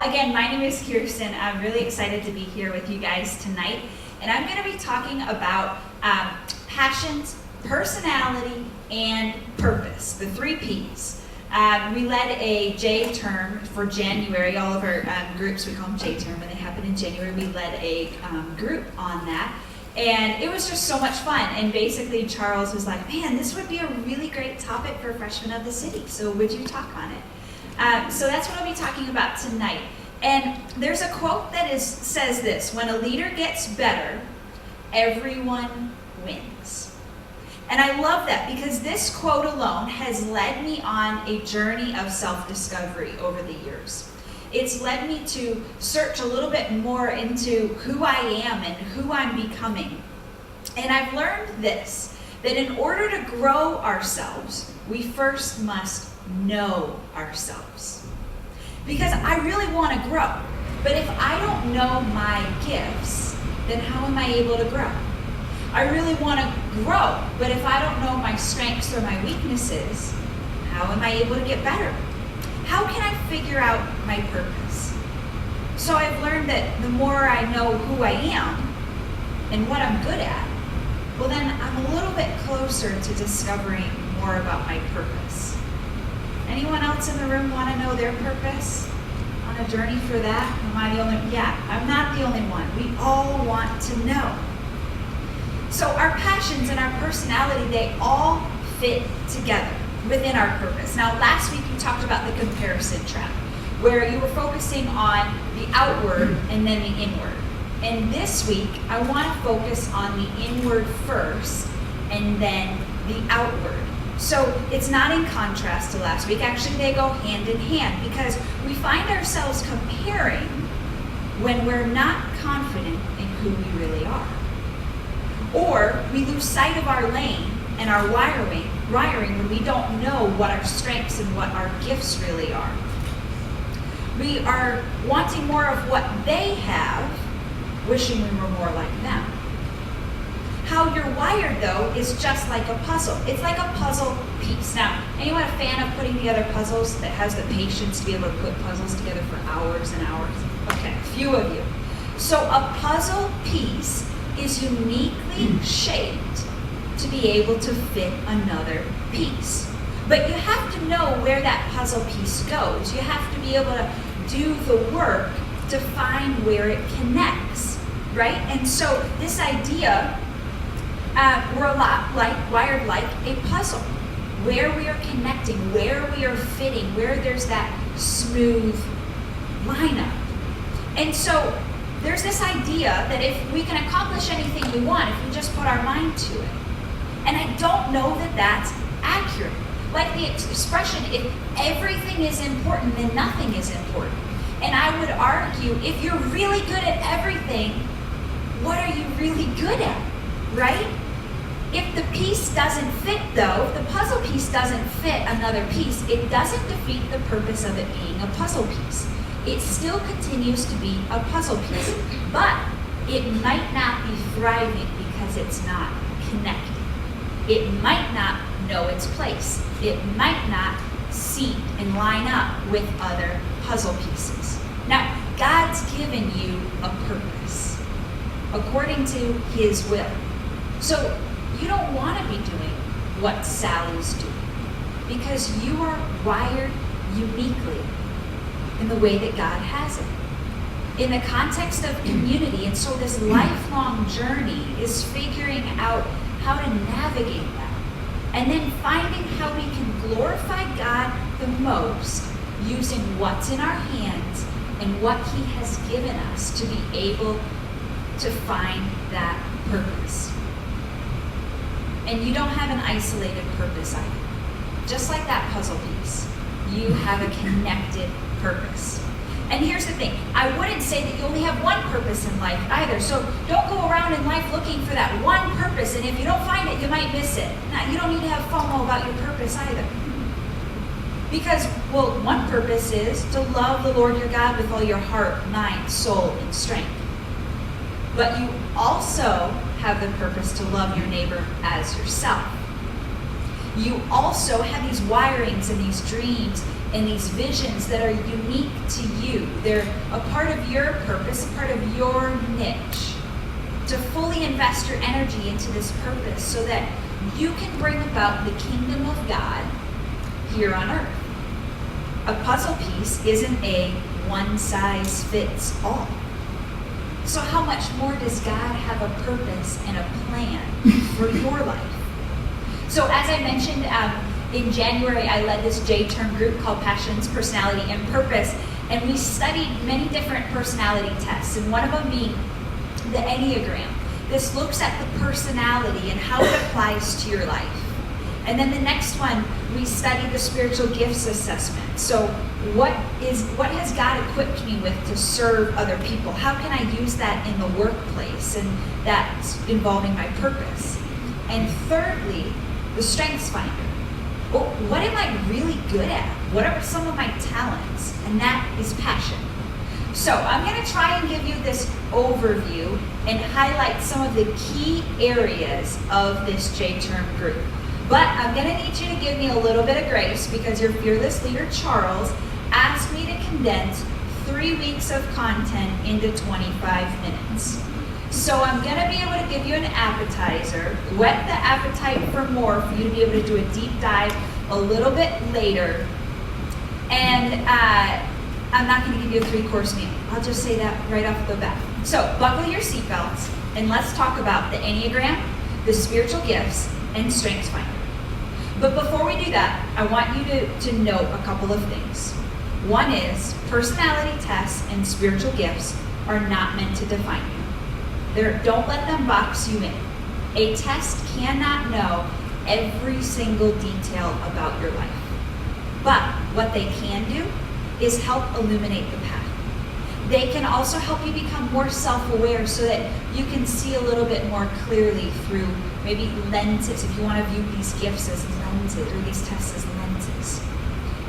Again, my name is Kirsten. I'm really excited to be here with you guys tonight. And I'm going to be talking about passions, personality, and purpose, the 3 Ps. We led a J term for January. All of our groups, we call them J term, and they happen in January. We led a group on that. And it was just so much fun. And basically, Charles was like, man, this would be a really great topic for Freshmen of the City. So would you talk on it? So that's what I'll be talking about tonight. And there's a quote that says this: when a leader gets better, everyone wins. And I love that because this quote alone has led me on a journey of self-discovery over the years. It's led me to search a little bit more into who I am and who I'm becoming. And I've learned this, that in order to grow ourselves, we first must know ourselves. Because I really want to grow. But if I don't know my gifts, then how am I able to grow? I really want to grow, but if I don't know my strengths or my weaknesses, how am I able to get better? How can I figure out my purpose? So I've learned that the more I know who I am and what I'm good at, well then I'm a little bit closer to discovering more about my purpose. Anyone else in the room want to know their purpose? On a journey for that? Am I the only? Yeah, I'm not the only one. We all want to know. So our passions and our personality, they all fit together within our purpose. Now, last week we talked about the comparison trap, where you were focusing on the outward and then the inward. And this week, I want to focus on the inward first and then the outward. So it's not in contrast to last week. Actually, they go hand in hand because we find ourselves comparing when we're not confident in who we really are. Or we lose sight of our lane and our wiring when we don't know what our strengths and what our gifts really are. We are wanting more of what they have, wishing we were more like them. How you're wired, though, is just like a puzzle. It's like a puzzle piece. Now, anyone a fan of putting together puzzles that has the patience to be able to put puzzles together for hours and hours? Okay, a few of you. So a puzzle piece is uniquely shaped to be able to fit another piece. But you have to know where that puzzle piece goes. You have to be able to do the work to find where it connects, right? And so this idea, we're a lot wired like a puzzle, where we are connecting, where we are fitting, where there's that smooth lineup. And so there's this idea that if we can accomplish anything we want, if we just put our mind to it. And I don't know that that's accurate. Like the expression, if everything is important, then nothing is important. And I would argue, if you're really good at everything, what are you really good at, right? If the piece doesn't fit, though, if the puzzle piece doesn't fit another piece, it doesn't defeat the purpose of it being a puzzle piece. It still continues to be a puzzle piece, but it might not be thriving because it's not connected. It might not know its place. It might not seat and line up with other puzzle pieces. Now, God's given you a purpose according to His will. So you don't want to be doing what Sally's doing because you are wired uniquely in the way that God has it. In the context of community, and so this lifelong journey is figuring out how to navigate that. And then finding how we can glorify God the most using what's in our hands and what He has given us to be able to find that purpose. And you don't have an isolated purpose either. Just like that puzzle piece, you have a connected purpose. And here's the thing, I wouldn't say that you only have one purpose in life either. So don't go around in life looking for that one purpose, and if you don't find it, you might miss it. Now, you don't need to have FOMO about your purpose either. Because, well, one purpose is to love the Lord your God with all your heart, mind, soul, and strength. But you also have the purpose to love your neighbor as yourself. You also have these wirings and these dreams and these visions that are unique to you. They're a part of your purpose, a part of your niche. To fully invest your energy into this purpose so that you can bring about the kingdom of God here on earth. A puzzle piece isn't a one-size-fits-all. So how much more does God have a purpose and a plan for your life? So as I mentioned, in January, I led this J-term group called Passions, Personality, and Purpose, and we studied many different personality tests, and one of them being the enneagram. This looks at the personality and how it applies to your life. And then the next one, we studied the spiritual gifts assessment. So what has God equipped me with to serve other people? How can I use that in the workplace? And that's involving my purpose. And thirdly, the strengths finder. Well, what am I really good at? What are some of my talents? And that is passion. So I'm going to try and give you this overview and highlight some of the key areas of this J-term group. But I'm going to need you to give me a little bit of grace because your fearless leader, Charles, asked me to condense 3 weeks of content into 25 minutes. So I'm going to be able to give you an appetizer, whet the appetite for more, for you to be able to do a deep dive a little bit later. And I'm not going to give you a 3-course meal. I'll just say that right off the bat. So buckle your seatbelts and let's talk about the enneagram, the spiritual gifts, and strengths finder. But before we do that, I want you to note a couple of things. One is personality tests and spiritual gifts are not meant to define you. Don't let them box you in. A test cannot know every single detail about your life. But what they can do is help illuminate the path. They can also help you become more self-aware so that you can see a little bit more clearly through maybe lenses, if you want to view these gifts as lenses or these tests as lenses.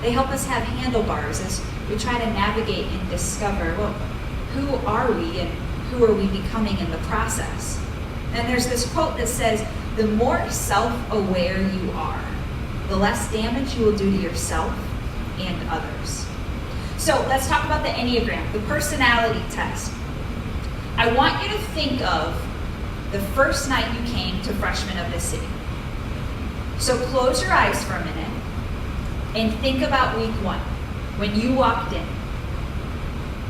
They help us have handlebars as we try to navigate and discover, well, who are we and who are we becoming in the process? And there's this quote that says, the more self-aware you are, the less damage you will do to yourself and others. So let's talk about the enneagram, the personality test. I want you to think of the first night you came to Freshmen of the City. So close your eyes for a minute and think about week 1, when you walked in.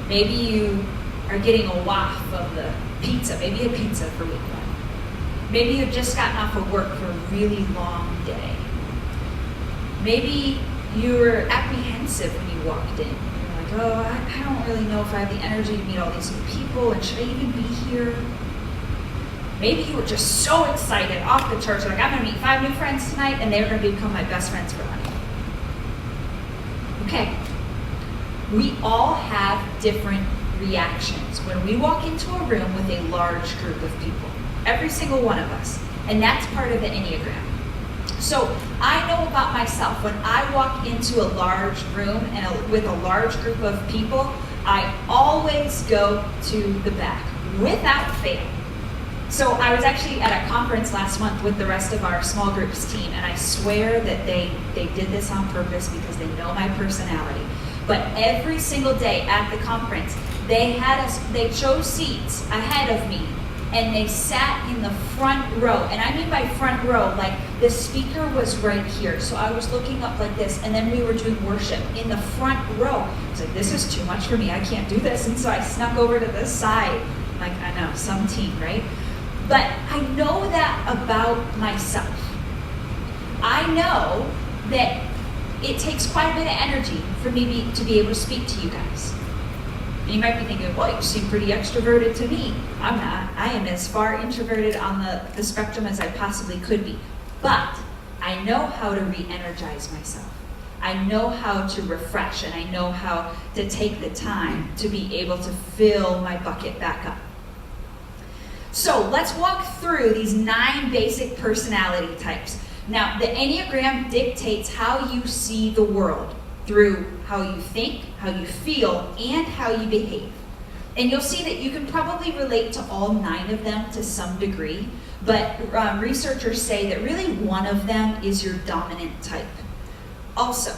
Maybe you are getting a waft of the pizza, maybe a pizza for week 1. Maybe you've just gotten off of work for a really long day. Maybe you were apprehensive when you walked in. You're like, oh, I don't really know if I have the energy to meet all these new people, and should I even be here? Maybe you were just so excited off the church, like I'm going to meet 5 new friends tonight, and they're going to become my best friends for life. Okay, we all have different reactions when we walk into a room with a large group of people. Every single one of us. And that's part of the enneagram. So I know about myself, when I walk into a large room and with a large group of people, I always go to the back, without fail. So I was actually at a conference last month with the rest of our small groups team, and I swear that they did this on purpose because they know my personality. But every single day at the conference, they chose seats ahead of me, and they sat in the front row. And I mean by front row, like the speaker was right here. So I was looking up like this, and then we were doing worship in the front row. I was like, this is too much for me. I can't do this. And so I snuck over to the side. Like, I know, some team, right? But I know that about myself. I know that it takes quite a bit of energy for me to be able to speak to you guys. And you might be thinking, well, you seem pretty extroverted to me. I'm not. I am as far introverted on the spectrum as I possibly could be. But I know how to re-energize myself. I know how to refresh, and I know how to take the time to be able to fill my bucket back up. So let's walk through these 9 basic personality types. Now, the Enneagram dictates how you see the world through how you think, how you feel, and how you behave. And you'll see that you can probably relate to all 9 of them to some degree, but researchers say that really one of them is your dominant type. Also,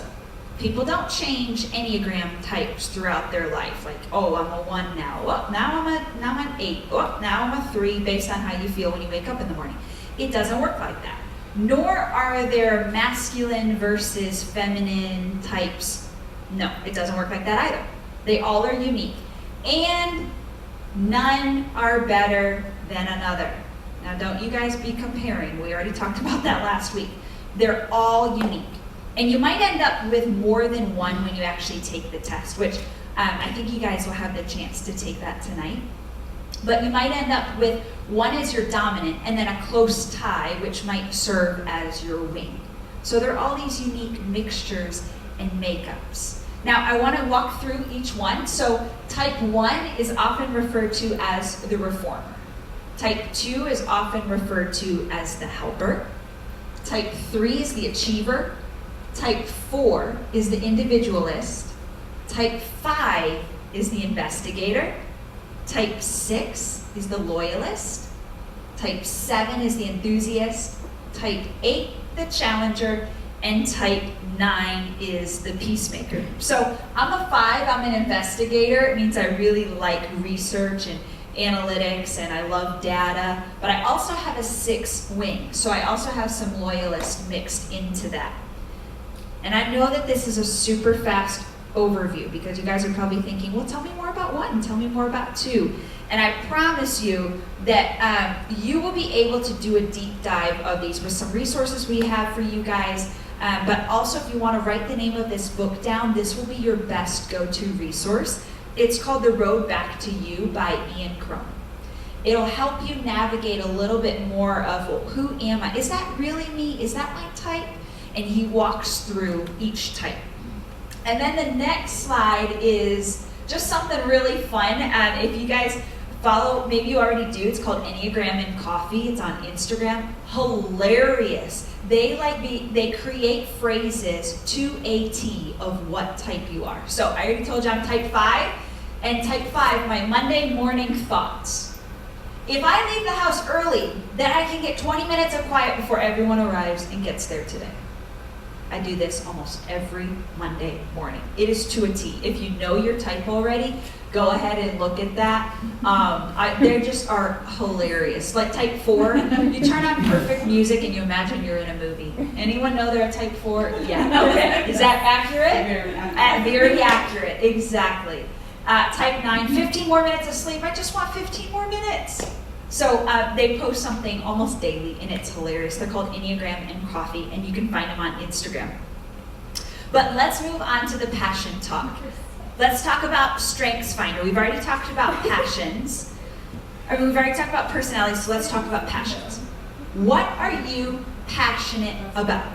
People don't change enneagram types throughout their life. Like, oh, I'm a 1 now. Oh, now I'm an 8. Oh, now I'm a 3, based on how you feel when you wake up in the morning. It doesn't work like that. Nor are there masculine versus feminine types. No, it doesn't work like that either. They all are unique. And none are better than another. Now, don't you guys be comparing. We already talked about that last week. They're all unique. And you might end up with more than one when you actually take the test, which I think you guys will have the chance to take that tonight. But you might end up with one as your dominant and then a close tie, which might serve as your wing. So there are all these unique mixtures and makeups. Now, I want to walk through each one. So type 1 is often referred to as the reformer. Type 2 is often referred to as the helper. Type 3 is the achiever. Type 4 is the individualist. Type 5 is the investigator. Type 6 is the loyalist. Type 7 is the enthusiast. Type 8, the challenger. And type 9 is the peacemaker. So I'm a 5, I'm an investigator. It means I really like research and analytics and I love data. But I also have a 6 wing. So I also have some loyalist mixed into that. And I know that this is a super fast overview because you guys are probably thinking, well, tell me more about 1, tell me more about 2. And I promise you that you will be able to do a deep dive of these with some resources we have for you guys. But also, if you want to write the name of this book down, this will be your best go-to resource. It's called The Road Back to You by Ian Cron. It'll help you navigate a little bit more of, well, who am I? Is that really me? Is that my type? And he walks through each type. And then the next slide is just something really fun. If you guys follow, maybe you already do, it's called Enneagram and Coffee. It's on Instagram. Hilarious. They create phrases to a T of what type you are. So I already told you I'm type 5. And type 5, my Monday morning thoughts. If I leave the house early, then I can get 20 minutes of quiet before everyone arrives and gets there today. I do this almost every Monday morning. It is to a T. If you know your type already, go ahead and look at that. They just are hilarious. Like type 4, you turn on perfect music and you imagine you're in a movie. Anyone know they're a type 4? Yeah. Okay. Is that accurate? Very accurate. Exactly. Type 9, 15 more minutes of sleep. I just want 15 more minutes. So they post something almost daily, and it's hilarious. They're called Enneagram and Coffee, and you can find them on Instagram. But let's move on to the passion talk. Let's talk about Strengths Finder. We've already talked about passions. We've already talked about personalities, so let's talk about passions. What are you passionate about?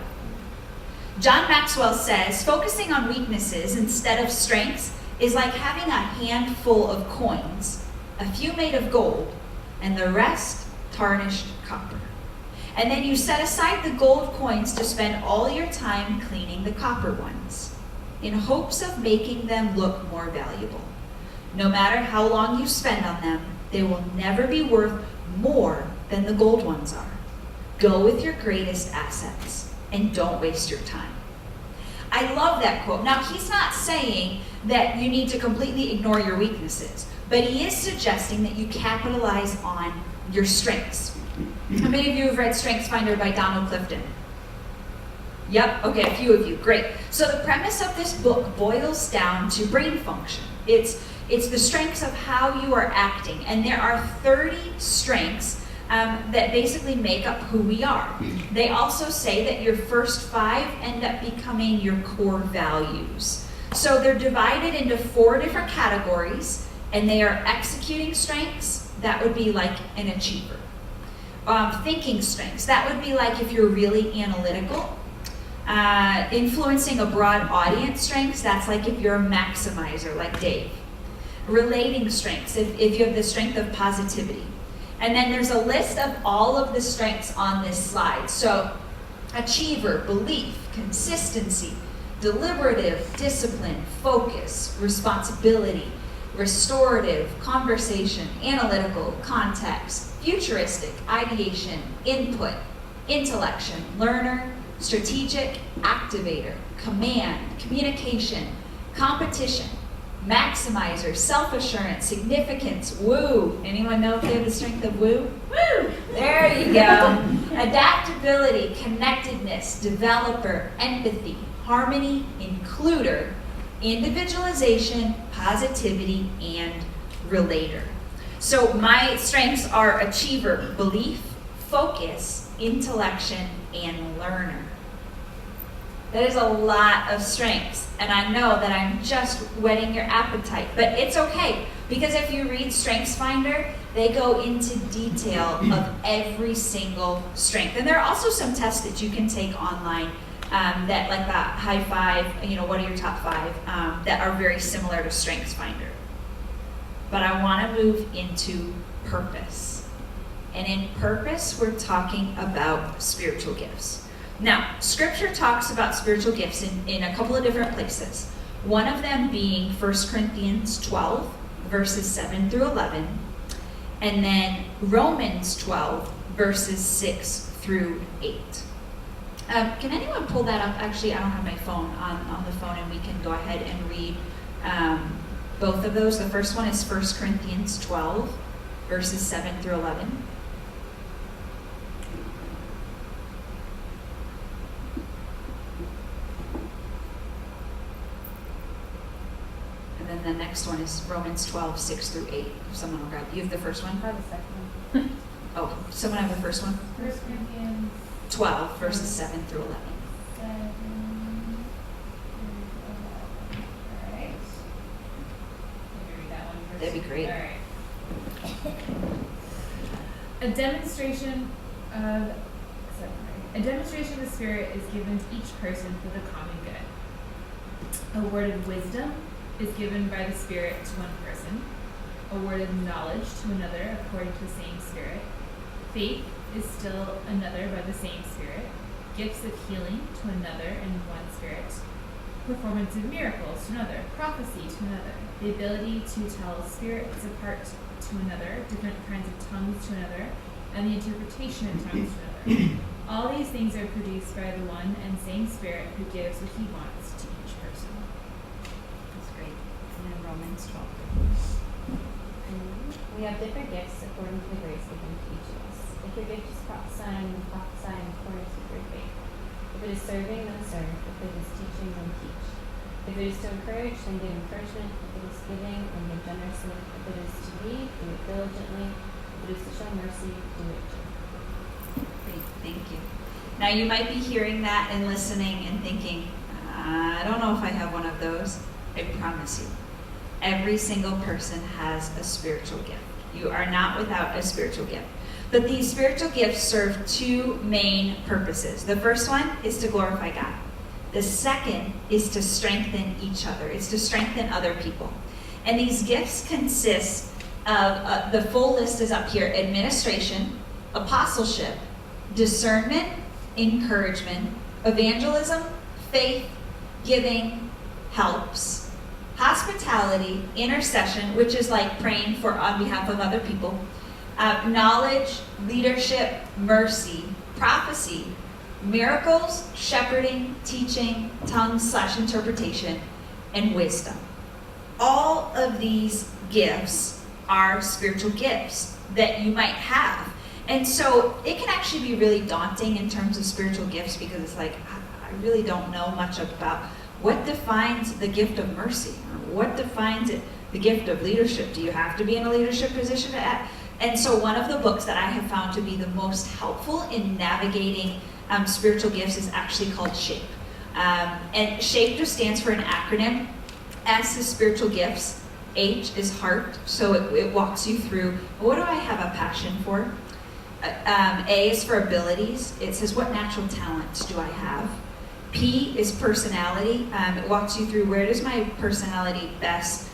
John Maxwell says, focusing on weaknesses instead of strengths is like having a handful of coins, a few made of gold, and the rest tarnished copper. And then you set aside the gold coins to spend all your time cleaning the copper ones, in hopes of making them look more valuable. No matter how long you spend on them, they will never be worth more than the gold ones are. Go with your greatest assets, and don't waste your time. I love that quote. Now, he's not saying that you need to completely ignore your weaknesses, but he is suggesting that you capitalize on your strengths. How many of you have read Strengths Finder by Donald Clifton? Yep, okay, a few of you, great. So the premise of this book boils down to brain function. It's the strengths of how you are acting, and there are 30 strengths that basically make up who we are. They also say that your first 5 end up becoming your core values. So they're divided into 4 different categories, and they are executing strengths. That would be like an achiever. Thinking strengths, that would be like if you're really analytical. Influencing a broad audience strengths, that's like if you're a maximizer like Dave. Relating strengths, if you have the strength of positivity. And then there's a list of all of the strengths on this slide. So achiever, belief, consistency, deliberative, discipline, focus, responsibility, restorative, conversation, analytical, context, futuristic, ideation, input, intellection, learner, strategic, activator, command, communication, competition, maximizer, self-assurance, significance, woo. Anyone know if they have the strength of woo? Woo! There you go. Adaptability, connectedness, developer, empathy, harmony, includer, individualization, positivity, and relator. So my strengths are achiever, belief, focus, intellection, and learner. That is a lot of strengths, and I know that I'm just whetting your appetite, but it's okay, because if you read StrengthsFinder, they go into detail of every single strength. And there are also some tests that you can take online that, like that high five, what are your top 5, that are very similar to StrengthsFinder. But I want to move into purpose. And in purpose, we're talking about spiritual gifts. Now, Scripture talks about spiritual gifts in a couple of different places. One of them being 1 Corinthians 12, verses 7 through 11, and then Romans 12, verses 6 through 8. Can anyone pull that up? Actually, I don't have my phone on the phone, and we can go ahead and read both of those. The first one is 1 Corinthians 12, verses 7 through 11. And then the next one is Romans 12, 6 through 8. If someone will grab it. You have the first one? I have the second one. Oh, someone have the first one? 1 Corinthians 12, verses 7 through 11. 7 through 11. All right. Let me read that one first. That'd be great. All right. A demonstration of the Spirit is given to each person for the common good. A word of wisdom is given by the Spirit to one person. A word of knowledge to another according to the same Spirit. Faith is still another by the same Spirit. Gifts of healing to another in one Spirit. Performance of miracles to another. Prophecy to another. The ability to tell spirits apart to another. Different kinds of tongues to another. And the interpretation of tongues to another. All these things are produced by the one and same Spirit who gives what he wants to each person. That's great. And then Romans 12. We have different gifts according to the grace given to each of us. If your gift is prophesying in accordance with your faith. If it is serving, then serve. If it is teaching, then teach. If it is to encourage, then give encouragement. If it is giving, then give generously. If it is to lead, do it diligently. If it is to show mercy, do it cheerfully. Great, thank you. Now you might be hearing that and listening and thinking, I don't know if I have one of those. I promise you, every single person has a spiritual gift. You are not without a spiritual gift. But these spiritual gifts serve two main purposes. The first one is to glorify God. The second is to strengthen each other. It's to strengthen other people. And these gifts consist of, the full list is up here: administration, apostleship, discernment, encouragement, evangelism, faith, giving, helps, hospitality, intercession, which is like praying for on behalf of other people, knowledge, leadership, mercy, prophecy, miracles, shepherding, teaching, tongues/interpretation, and wisdom. All of these gifts are spiritual gifts that you might have. And so it can actually be really daunting in terms of spiritual gifts, because it's like, I really don't know much about what defines the gift of mercy, or what defines the gift of leadership. Do you have to be in a leadership position? And so one of the books that I have found to be the most helpful in navigating spiritual gifts is actually called SHAPE. And SHAPE just stands for an acronym. S is spiritual gifts. H is heart, so it walks you through, what do I have a passion for? A is for abilities. It says, what natural talents do I have? P is personality. It walks you through, where does my personality best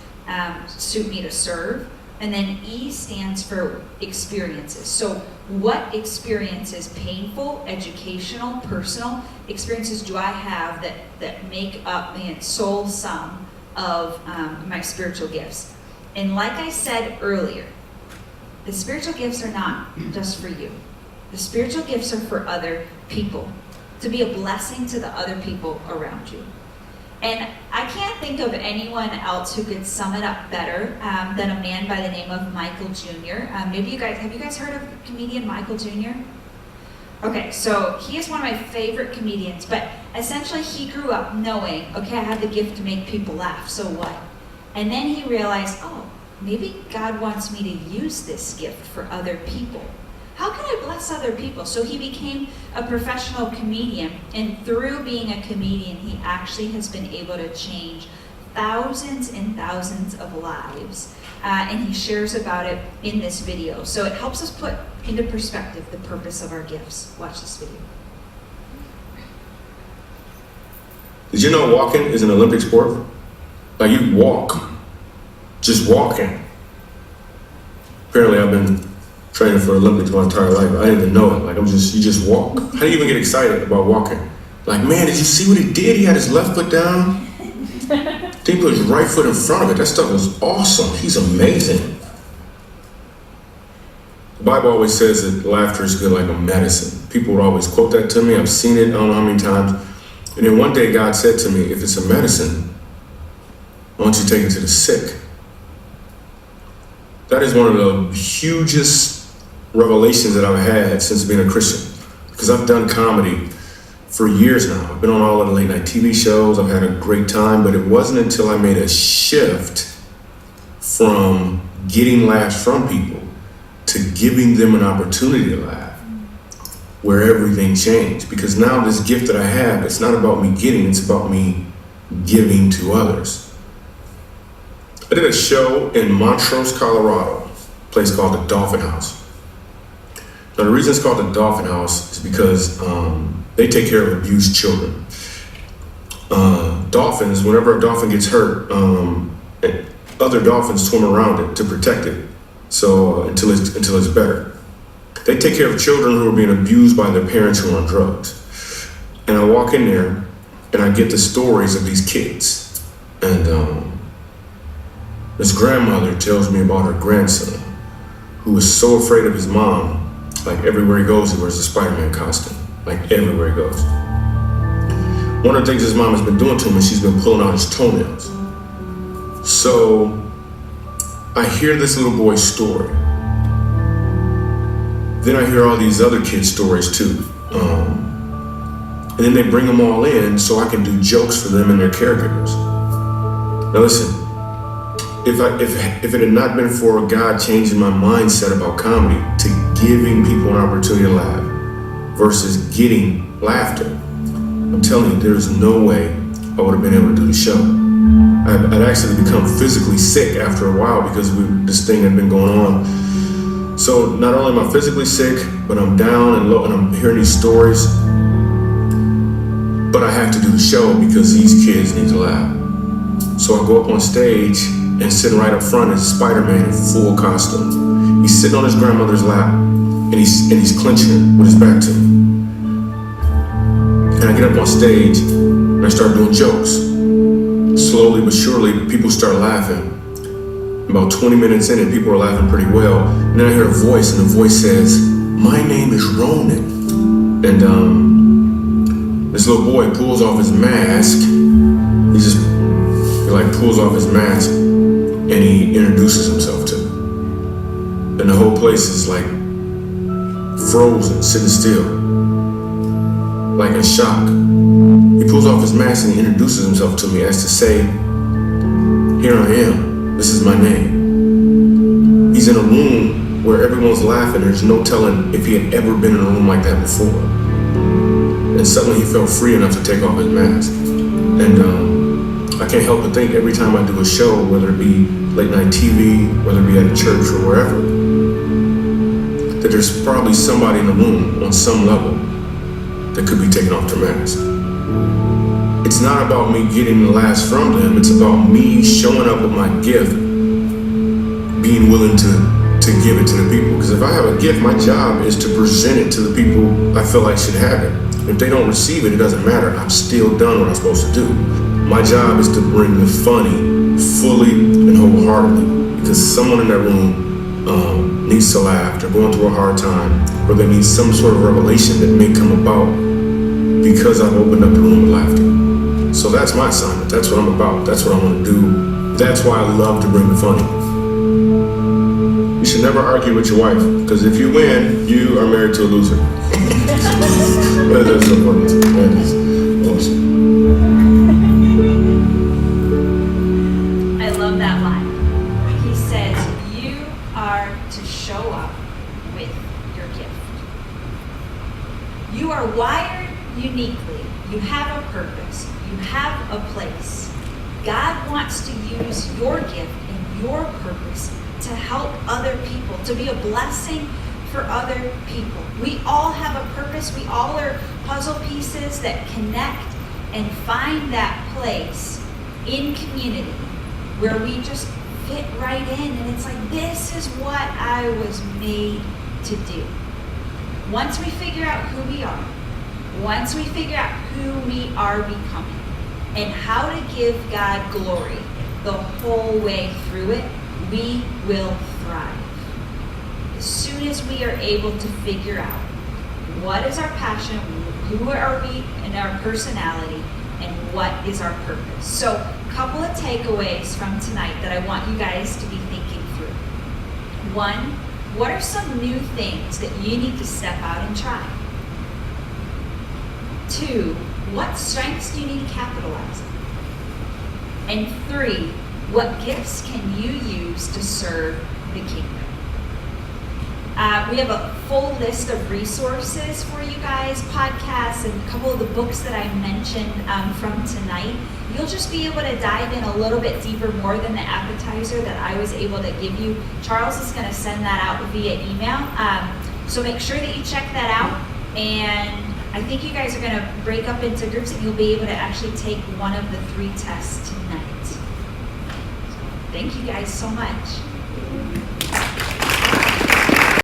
suit me to serve? And then E stands for experiences. So what experiences, painful, educational, personal experiences, do I have that make up the sole sum of my spiritual gifts? And like I said earlier, the spiritual gifts are not just for you. The spiritual gifts are for other people. to be a blessing to the other people around you. And I can't think of anyone else who could sum it up better than a man by the name of Michael Jr. Have you guys heard of comedian Michael Jr.? Okay, so he is one of my favorite comedians, but essentially he grew up knowing, okay, I have the gift to make people laugh, so what? And then he realized, oh, maybe God wants me to use this gift for other people. How can I bless other people? So he became a professional comedian, and through being a comedian, he actually has been able to change thousands and thousands of lives. And he shares about it in this video. So it helps us put into perspective the purpose of our gifts. Watch this video. Did you know walking is an Olympic sport? Like you walk, just walking. Apparently I've been training for Olympics my entire life. I didn't even know it. Like you just walk. How do you even get excited about walking? Like, man, did you see what he did? He had his left foot down. Then he put his right foot in front of it. That stuff was awesome. He's amazing. The Bible always says that laughter is good like a medicine. People would always quote that to me. I've seen it I don't know how many times. And then one day God said to me, if it's a medicine, why don't you take it to the sick? That is one of the hugest revelations that I've had since being a Christian. Because I've done comedy for years now. I've been on all of the late night TV shows. I've had a great time, but it wasn't until I made a shift from getting laughs from people to giving them an opportunity to laugh where everything changed. Because now this gift that I have, it's not about me getting, it's about me giving to others. I did a show in Montrose, Colorado, a place called the Dolphin House. Now the reason it's called the Dolphin House is because they take care of abused children. Dolphins, whenever a dolphin gets hurt, other dolphins swim around it to protect it, so until it's better. They take care of children who are being abused by their parents who are on drugs. And I walk in there and I get the stories of these kids. And this grandmother tells me about her grandson who is so afraid of his mom, like everywhere he goes, he wears a Spider-Man costume. Like everywhere he goes. One of the things his mom has been doing to him is she's been pulling out his toenails. So I hear this little boy's story. Then I hear all these other kids' stories too. And then they bring them all in so I can do jokes for them and their caregivers. Now listen, if it had not been for God changing my mindset about comedy to giving people an opportunity to laugh, versus getting laughter, I'm telling you, there's no way I would have been able to do the show. I'd actually become physically sick after a while because this thing had been going on. So not only am I physically sick, but I'm down and low, and I'm hearing these stories. But I have to do the show because these kids need to laugh. So I go up on stage, and sitting right up front is Spider-Man in full costume. He's sitting on his grandmother's lap, and he's clenching it with his back to me. And I get up on stage and I start doing jokes. Slowly but surely, people start laughing. About 20 minutes in, and people are laughing pretty well. And then I hear a voice, and the voice says, "My name is Ronan." And this little boy pulls off his mask. He pulls off his mask, and he introduces himself to me. And the whole place is like frozen, sitting still, like in shock. He pulls off his mask and he introduces himself to me as to say, "Here I am, this is my name." He's in a room where everyone's laughing. There's no telling if he had ever been in a room like that before. And suddenly he felt free enough to take off his mask. And I can't help but think every time I do a show, whether it be late night TV, whether it be at a church or wherever, that there's probably somebody in the room on some level that could be taking off their mask. It's not about me getting the laughs from them. It's about me showing up with my gift, being willing to give it to the people. Because if I have a gift, my job is to present it to the people I feel like should have it. If they don't receive it, it doesn't matter. I've still done what I'm supposed to do. My job is to bring the funny fully and wholeheartedly, because someone in that room needs to laugh. They're going through a hard time, or they need some sort of revelation that may come about because I've opened up a room of laughter. So that's my assignment. That's what I'm about. That's what I want to do. That's why I love to bring the funny. You should never argue with your wife, because if you win, you are married to a loser. That's so funny. That is awesome. I love that line. He says, you are to show up with your gift. You are wired uniquely. You have a purpose. You have a place. God wants to use your gift and your purpose to help other people, to be a blessing for other people. We all have a purpose. We all are puzzle pieces that connect and find that place in community where we just fit right in, and it's like, this is what I was made to do. Once we figure out who we are, once we figure out who we are becoming, and how to give God glory the whole way through it, we will thrive. As soon as we are able to figure out what is our passion, who are we in our personality, and what is our purpose. So, a couple of takeaways from tonight that I want you guys to be thinking through. One, what are some new things that you need to step out and try? Two, what strengths do you need to capitalize on? And three, what gifts can you use to serve the kingdom? We have a full list of resources for you guys, podcasts, and a couple of the books that I mentioned from tonight. You'll just be able to dive in a little bit deeper, more than the appetizer that I was able to give you. Charles is going to send that out via email. So make sure that you check that out. And I think you guys are going to break up into groups and you'll be able to actually take one of the 3 tests tonight. Thank you guys so much.